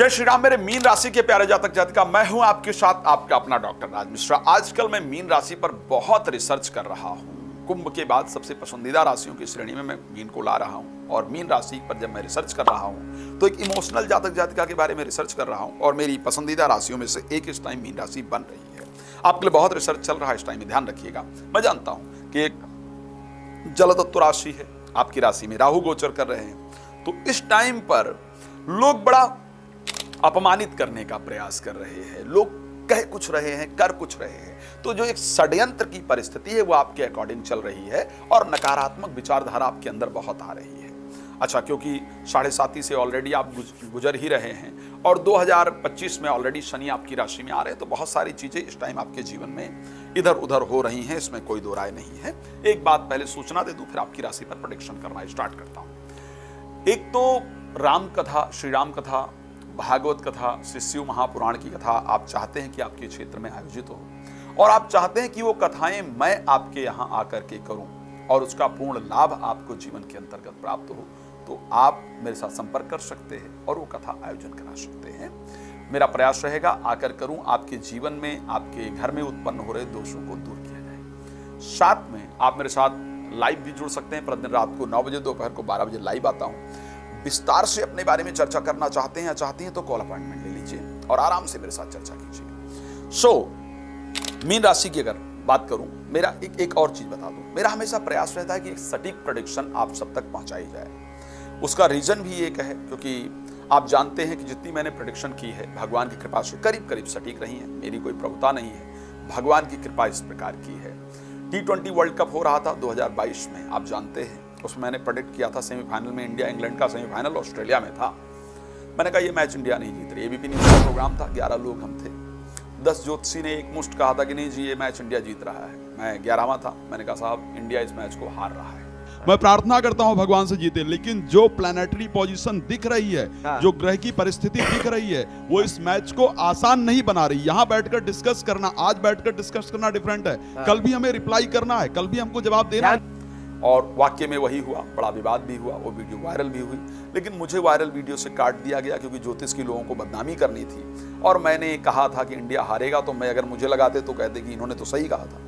जय श्री राम। मेरे मीन राशि के प्यारे जातक जातिका, मैं हूं आपके साथ आपका अपना डॉक्टर राज मिश्रा। आजकल मैं मीन राशि पर बहुत रिसर्च कर रहा हूं। कुंभ के बाद सबसे पसंदीदा राशियों की श्रेणी में मैं मीन को ला रहा हूं और मीन राशि पर जब मैं रिसर्च कर रहा हूं तो एक इमोशनल जातक जातिका के बारे में रिसर्च कर रहा हूं और मेरी पसंदीदा राशियों में से एक इस टाइम मीन राशि बन रही है। आपके लिए बहुत रिसर्च चल रहा है, इस टाइम में ध्यान रखिएगा। मैं जानता हूं कि एक जलतत्व राशि है, आपकी राशि में राहु गोचर कर रहे हैं, तो इस टाइम पर लोग बड़ा अपमानित करने का प्रयास कर रहे हैं, लोग कह कुछ रहे हैं, कर कुछ रहे हैं। तो जो एक षड्यंत्र की परिस्थिति है वो आपके अकॉर्डिंग चल रही है और नकारात्मक विचारधारा आपके अंदर बहुत आ रही है। अच्छा, क्योंकि 7.5 से ऑलरेडी आप गुजर ही रहे हैं और 2025 में ऑलरेडी शनि आपकी राशि में आ रहे हैं, तो बहुत सारी चीजें इस टाइम आपके जीवन में इधर उधर हो रही हैं, इसमें कोई दो राय नहीं है। एक बात पहले सूचना दे दूं, फिर आपकी राशि पर प्रेडिक्शन करना स्टार्ट करता हूं। एक तो राम कथा, श्री राम कथा, भागवत कथा, श्री शिव महापुराण की कथा आप चाहते हैं कि आपके क्षेत्र में आयोजित हो और आप चाहते हैं कि वो कथाएं मैं आपके यहाँ आकर के करूं और उसका पूर्ण लाभ आपको जीवन के अंतर्गत प्राप्त हो, तो आप मेरे साथ संपर्क कर सकते हैं और वो कथा आयोजन करा सकते हैं। मेरा प्रयास रहेगा आकर करूं, आपके जीवन में, आपके घर में उत्पन्न हो रहे दोषों को दूर किया जाए। साथ में आप मेरे साथ लाइव भी जुड़ सकते हैं। प्रतिदिन रात को 9 बजे, दोपहर को 12 बजे लाइव आता हूं। विस्तार से अपने बारे में चर्चा करना चाहते हैं या चाहती हैं तो कॉल अपॉइंटमेंट ले लीजिए और आराम से मेरे साथ चर्चा कीजिए। मीन राशि की अगर बात करूं, मेरा एक और चीज बता दूं, मेरा हमेशा प्रयास रहता है कि एक सटीक प्रेडिक्शन आप सब तक पहुंचाई जाए। उसका रीजन भी एक है क्योंकि आप जानते हैं कि जितनी मैंने प्रेडिक्शन की है भगवान की कृपा से करीब करीब सटीक रही है। मेरी कोई प्रभुता नहीं है, भगवान की कृपा इस प्रकार की है। T20 वर्ल्ड कप हो रहा था 2022 में, आप जानते हैं, उसमें मैंने प्रेडिक्ट किया था सेमीफाइनल में इंडिया इंग्लैंड का सेमीफाइनल ऑस्ट्रेलिया में था। मैंने कहा ये मैच इंडिया नहीं जीत रही। एबीपी न्यूज़ का प्रोग्राम था, 11 लोग हम थे। 10 ज्योतिषी ने एक मुश्त कहा था कि नहीं जी ये मैच इंडिया जीत रहा है। मैं 11वां था, मैंने कहा साहब इंडिया इस मैच को हार रहा है। मैं प्रार्थना करता हूं भगवान से जीते, लेकिन जो प्लैनेटरी पोजीशन दिख रही है, जो ग्रह की परिस्थिति दिख रही है, वो इस मैच को आसान नहीं बना रही। यहाँ बैठकर डिस्कस करना, आज बैठकर डिस्कस करना डिफरेंट है, कल भी हमें रिप्लाई करना है, कल भी हमको जवाब देना है। और वाक्य में वही हुआ, बड़ा विवाद भी हुआ, वो वीडियो वायरल भी हुई, लेकिन मुझे वायरल वीडियो से काट दिया गया क्योंकि ज्योतिष की लोगों को बदनामी करनी थी और मैंने कहा था कि इंडिया हारेगा, तो मैं अगर मुझे लगाते तो कहते कि इन्होंने तो सही कहा था।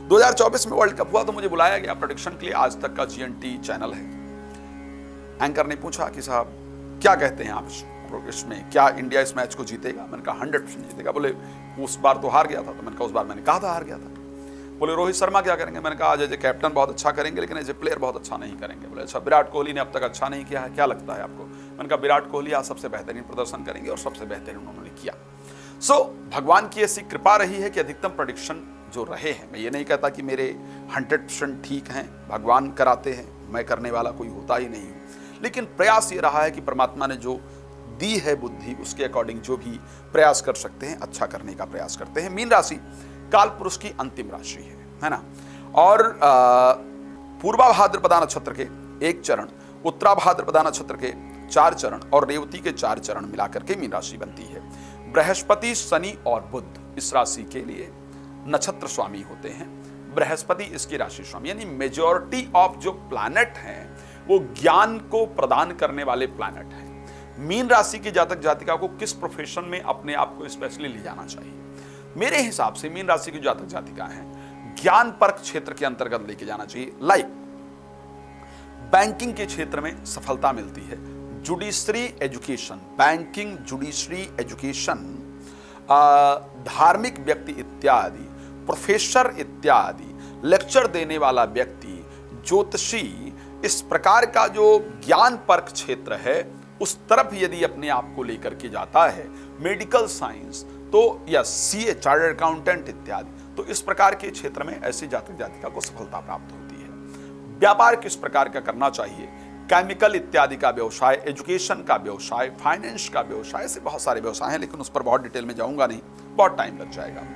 2024 में वर्ल्ड कप हुआ तो मुझे बुलाया गया प्रेडिक्शन के लिए। आज तक का GNT चैनल है। एंकर ने पूछा कि साहब क्या कहते हैं आप इसमें, क्या इंडिया इस मैच को जीतेगा? मैंने कहा 100% जीतेगा। बोले उस बार तो हार गया था, तो मैंने कहा उस बार मैंने कहा था हार गया था। बोले रोहित शर्मा क्या करेंगे? मैंने कहा आज एज ए कैप्टन बहुत अच्छा करेंगे, लेकिन एज ए प्लेयर बहुत अच्छा नहीं करेंगे। बोले अच्छा, विराट कोहली ने अब तक अच्छा नहीं किया है, क्या लगता है आपको? मैंने कहा विराट कोहली आज सबसे बेहतरीन प्रदर्शन करेंगे और सबसे बेहतरीन उन्होंने किया। भगवान की ऐसी कृपा रही है कि अधिकतम प्रेडिक्शन जो रहे हैं, मैं ये नहीं कहता कि मेरे 100% ठीक हैं, भगवान कराते हैं, मैं करने वाला कोई होता ही नहीं हूँ, लेकिन प्रयास ये रहा है कि परमात्मा ने जो दी है बुद्धि, उसके अकॉर्डिंग जो भी प्रयास कर सकते हैं अच्छा करने का प्रयास करते हैं। मीन राशि काल पुरुष की अंतिम राशि है ना। और पूर्वा भाद्रपदा नक्षत्र के 1 चरण, उत्तरा भाद्रपदा नक्षत्र के 4 चरण और रेवती के 4 चरण मिलाकर के मीन राशि बनती है। बृहस्पति, शनि और बुध इस राशि के लिए नक्षत्र स्वामी होते हैं। बृहस्पति इसकी राशि स्वामी, यानी मेजॉरिटी ऑफ जो प्लैनेट हैं वो ज्ञान को प्रदान करने वाले प्लैनेट हैं। मीन राशि की जातक जातिका को किस प्रोफेशन में अपने आप को स्पेशली ले जाना चाहिए? मेरे हिसाब से मीन राशि की जातक जातिका हैं ज्ञान परक क्षेत्र के अंतर्गत लेके जाना चाहिए। लाइक बैंकिंग के क्षेत्र में सफलता मिलती है, judiciary education, banking, judiciary education, धार्मिक व्यक्ति इत्यादि, प्रोफेसर इत्यादि, लेक्चर देने वाला व्यक्ति, ज्योतिषी, इस प्रकार का जो ज्ञान परक क्षेत्र है उस तरफ यदि अपने आप को लेकर के जाता है, मेडिकल साइंस तो या CA, चार्टर्ड अकाउंटेंट इत्यादि, तो इस प्रकार के क्षेत्र में ऐसी जातक जातिका को सफलता प्राप्त होती है। व्यापार किस प्रकार का करना चाहिए? केमिकल इत्यादि का व्यवसाय, एजुकेशन का व्यवसाय, फाइनेंस का व्यवसाय, ऐसे बहुत सारे व्यवसाय हैं, लेकिन उस पर बहुत डिटेल में जाऊंगा नहीं, बहुत टाइम लग जाएगा।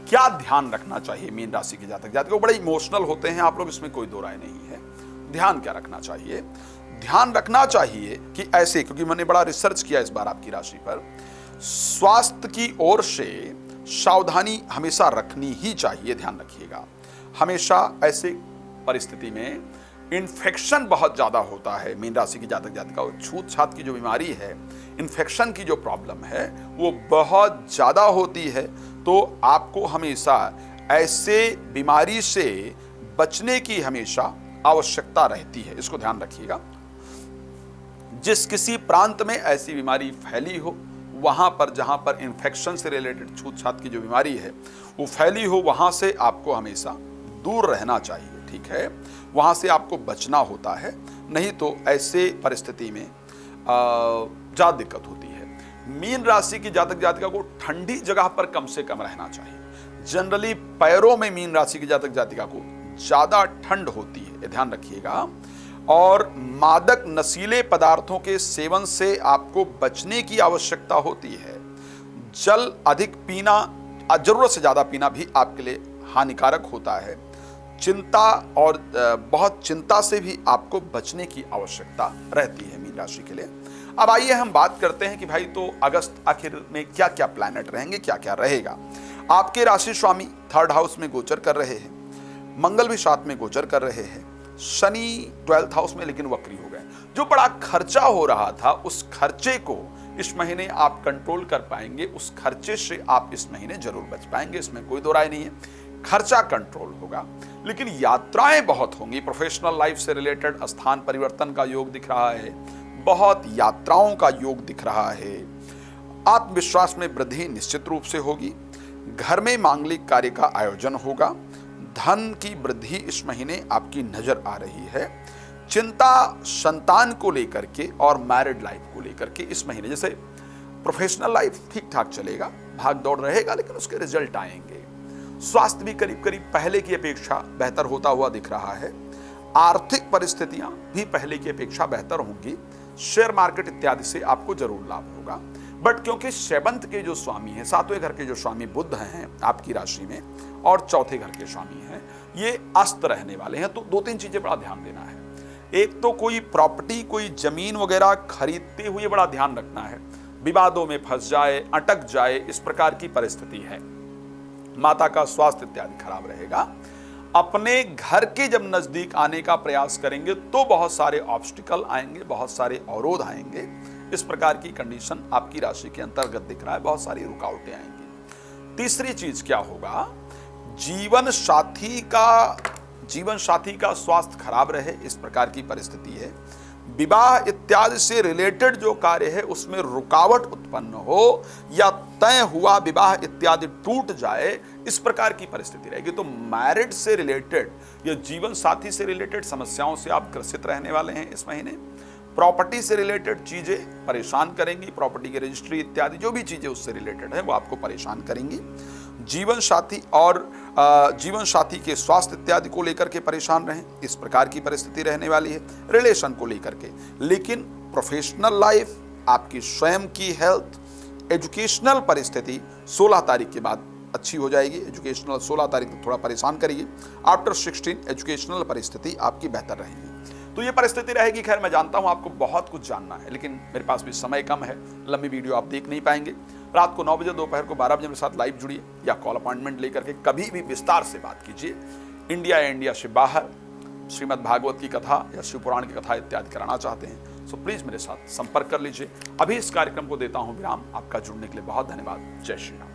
क्या ध्यान रखना चाहिए मीन राशि के जातक जातिका? बड़े इमोशनल होते हैं आप लोग, इसमें कोई दो राय नहीं है। ध्यान क्या रखना चाहिए? ध्यान रखना चाहिए कि ऐसे, क्योंकि मैंने बड़ा रिसर्च किया इस बार आपकी राशि पर, स्वास्थ्य की ओर से सावधानी हमेशा रखनी ही चाहिए। ध्यान रखिएगा, हमेशा ऐसे परिस्थिति में इन्फेक्शन बहुत ज़्यादा होता है मीन राशि की जातक जातिका को। छूत छात की जो बीमारी है, इन्फेक्शन की जो प्रॉब्लम है वो बहुत ज़्यादा होती है। तो आपको हमेशा ऐसे बीमारी से बचने की हमेशा आवश्यकता रहती है, इसको ध्यान रखिएगा। जिस किसी प्रांत में ऐसी बीमारी फैली हो, वहाँ पर जहाँ पर इन्फेक्शन से रिलेटेड छूत छात की जो बीमारी है वो फैली हो, वहाँ से आपको हमेशा दूर रहना चाहिए, ठीक है। वहाँ से आपको बचना होता है, नहीं तो ऐसे परिस्थिति में ज़्यादा दिक्कत होती है। मीन राशि की जातक जातिका को ठंडी जगह पर कम से कम रहना चाहिए। जनरली पैरों में मीन राशि की जातक जातिका को ज़्यादा ठंड होती है, ये ध्यान रखिएगा। और मादक नशीले पदार्थों के सेवन से आपको बचने की आवश्यकता होती है। जल अधिक पीना, जरूरत से ज़्यादा पीना भी आपके लिए हानिकारक होता है। चिंता और बहुत चिंता से भी आपको बचने की आवश्यकता रहती है मीन राशि के लिए। अब आइए हम बात करते हैं कि भाई तो अगस्त आखिर में क्या क्या प्लैनेट रहेंगे, क्या क्या रहेगा। आपके राशि स्वामी 3rd हाउस में गोचर कर रहे हैं, मंगल भी 7 में गोचर कर रहे हैं, शनि 12th हाउस में लेकिन वक्री हो गए। जो बड़ा खर्चा हो रहा था उस खर्चे को इस महीने आप कंट्रोल कर पाएंगे, उस खर्चे से आप इस महीने जरूर बच पाएंगे, इसमें कोई दो राय नहीं है। खर्चा कंट्रोल होगा, लेकिन यात्राएं बहुत होंगी। प्रोफेशनल लाइफ से रिलेटेड स्थान परिवर्तन का योग दिख रहा है, बहुत यात्राओं का योग दिख रहा है। आत्मविश्वास में वृद्धि निश्चित रूप से होगी। घर में मांगलिक कार्य का आयोजन होगा। धन की वृद्धि इस महीने आपकी नजर आ रही है। चिंता संतान को लेकर के और मैरिड लाइफ को लेकर के इस महीने, जैसे प्रोफेशनल लाइफ ठीक ठाक चलेगा, भाग दौड़ रहेगा, लेकिन उसके रिजल्ट आएंगे। स्वास्थ्य भी करीब करीब पहले की अपेक्षा बेहतर होता हुआ दिख रहा है। आर्थिक परिस्थितियां भी पहले की अपेक्षा बेहतर होंगी। शेयर मार्केट इत्यादि से आपको जरूर लाभ होगा। बट क्योंकि 7th के जो स्वामी हैं, 7वें घर के जो स्वामी बुध हैं आपकी राशि में, और 4थे घर के स्वामी हैं, ये अस्त रहने वाले हैं। तो 2-3 चीजें बड़ा ध्यान देना है। एक तो कोई प्रॉपर्टी, कोई जमीन वगैरह खरीदते हुए बड़ा ध्यान रखना है, विवादों में फंस जाए, अटक जाए, इस प्रकार की परिस्थिति है। माता का स्वास्थ्य इत्यादि खराब रहेगा। अपने घर के जब नजदीक आने का प्रयास करेंगे तो बहुत सारे ऑब्स्टिकल आएंगे, बहुत सारे अवरोध आएंगे। इस प्रकार की कंडीशन आपकी राशि के अंतर्गत दिख रहा है, बहुत सारी रुकावटें आएंगी। तीसरी चीज क्या होगा, जीवन साथी का स्वास्थ्य खराब रहे, इस प्रकार की परिस्थिति है। विवाह इत्यादि से रिलेटेड जो कार्य है उसमें रुकावट उत्पन्न हो, या तय हुआ विवाह इत्यादि टूट जाए, इस प्रकार की परिस्थिति रहेगी। तो मैरिड से रिलेटेड या जीवन साथी से रिलेटेड समस्याओं से आप ग्रसित रहने वाले हैं इस महीने। प्रॉपर्टी से रिलेटेड चीजें परेशान करेंगी, प्रॉपर्टी की रजिस्ट्री इत्यादि जो भी चीजें उससे रिलेटेड है वो आपको परेशान करेंगी। जीवन साथी के स्वास्थ्य इत्यादि को लेकर के परेशान रहें, इस प्रकार की परिस्थिति रहने वाली है रिलेशन को लेकर के। लेकिन प्रोफेशनल लाइफ, आपकी स्वयं की हेल्थ, एजुकेशनल परिस्थिति 16 तारीख के बाद अच्छी हो जाएगी। एजुकेशनल 16 तारीख तक थोड़ा परेशान करिए, आफ्टर 16 एजुकेशनल परिस्थिति आपकी बेहतर रहेगी। तो ये परिस्थिति रहेगी। खैर, मैं जानता हूं आपको बहुत कुछ जानना है, लेकिन मेरे पास भी समय कम है, लंबी वीडियो आप देख नहीं पाएंगे। रात को 9 बजे, दोपहर को 12 बजे मेरे साथ लाइव जुड़िए, या कॉल अपॉइंटमेंट लेकर के कभी भी विस्तार से बात कीजिए। इंडिया या इंडिया से बाहर श्रीमद् भागवत की कथा या शिव पुराण की कथा इत्यादि कराना चाहते हैं, सो प्लीज मेरे साथ संपर्क कर लीजिए। अभी इस कार्यक्रम को देता हूं विराम। आपका जुड़ने के लिए बहुत धन्यवाद। जय श्री राम।